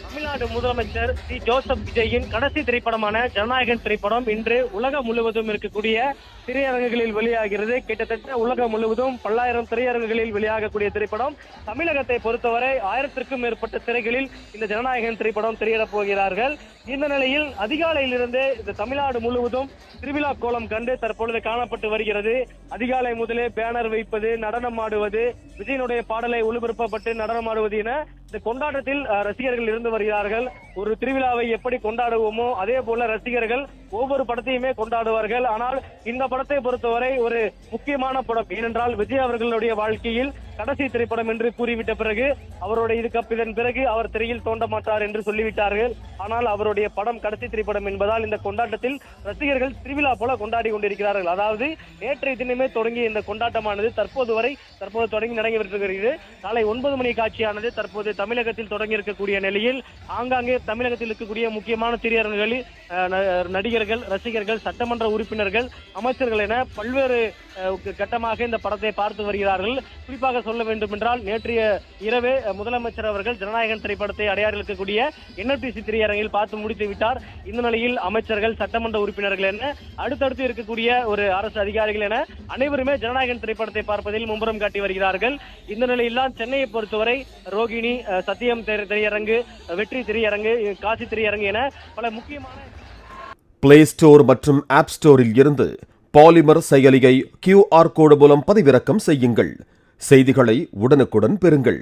தமிழ்நாடு முதலமைச்சர் C Joseph விஜயின் கடைசி திரைப்படமான ஜனநாயகன் திரைப்படம் இன்று உலகம் முழுவதும் இருக்கக்கூடிய திரையரங்குகளில் வெளியாகிறது. கிட்டத்தட்ட உலகம் முழுவதும் பல்லாயிரம் திரையரங்குகளில் வெளியாகக்கூடிய திரைப்படம். தமிழகத்தை பொறுத்தவரை 1000க்கும் மேற்பட்ட திரைகளில் இந்த ஜனநாயகன் திரைப்படம் திரையிடப் போகிறார்கள். இந்த நிலையில் அதிகாலையிலிருந்தே இந்த தமிழ்நாடு முழுவதும் திருவிழா கோலம் கண்டு தற்பொழுது காணப்பட்டு வருகிறது. அதிகாலை முதலே பேனர் வைப்பது, நடனம் ஆடுவது, விஜயனுடைய பாடலை ஒளிபரப்பப்பட்டு நடனம் ஆடுவது என இந்த கொண்டாட்டத்தில் ரசிகர்கள் இருந்து வருகிறார்கள். ஒரு திருவிழாவை எப்படி கொண்டாடுவோமோ அதே போல ரசிகர்கள் ஒவ்வொரு படத்தையுமே கொண்டாடுவார்கள். ஆனால் இந்த படத்தை பொறுத்தவரை ஒரு முக்கியமான படம். ஏனென்றால் விஜய் அவர்களுடைய வாழ்க்கையில் கடைசி திரைப்படம் என்று கூறிவிட்ட பிறகு அவருடைய இதன் பிறகு அவர் திரையில் தோண்ட மாட்டார் என்று சொல்லிவிட்டார்கள். ஆனால் அவருடைய படம் கடைசி திரைப்படம் என்பதால் இந்த கொண்டாட்டத்தில் ரசிகர்கள் திருவிழா போல கொண்டாடி கொண்டிருக்கிறார்கள். அதாவது நேற்றைய தினமே தொடங்கிய இந்த கொண்டாட்டமானது தற்போது தொடங்கி நடைபெற்றிருக்கிறது. காலை 9 மணி காட்சியானது தற்போது தமிழகத்தில் தொடங்கி இருக்கக்கூடிய நிலையில் ஆங்காங்கே தமிழகத்தில் இருக்கக்கூடிய முக்கியமான திரையரங்குகளில் நடிகர்கள், ரசிகர்கள், சட்டமன்ற உறுப்பினர்கள், அமைச்சர்கள் என பல்வேறு கட்டமாக இந்த படத்தை பார்த்து வருகிறார்கள். குறிப்பாக சொல்ல வேண்டும் என்றால் நேற்றைய இரவே முதலமைச்சர் அவர்கள் ஜனநாயகன் திரைப்படத்தை அடையாறு இருக்கக்கூடிய NFTC திரையரங்கில் பார்த்து முடித்து விட்டார். இந்த நிலையில் அமைச்சர்கள், சட்டமன்ற உறுப்பினர்கள் என அடுத்தடுத்து இருக்கக்கூடிய ஒரு அரசு அதிகாரிகள் என அனைவருமே ஜனநாயகன் திரைப்படத்தை பார்ப்பதில் மும்முரம் காட்டி வருகிறார்கள். இந்த நிலையில் தான் சென்னையை பொறுத்தவரை ரோகிணி, சத்தியம் திரையரங்கு, வெற்றி திரையரங்கு, காசி திரையரங்கு என பல முக்கியமான பிளே ஸ்டோர் மற்றும் ஆப் ஸ்டோரில் இருந்து பாலிமர் செயலியை QR கோடு மூலம் பதிவிறக்கம் செய்யுங்கள். செய்திகளை உடனுக்குடன் பெறுங்கள்.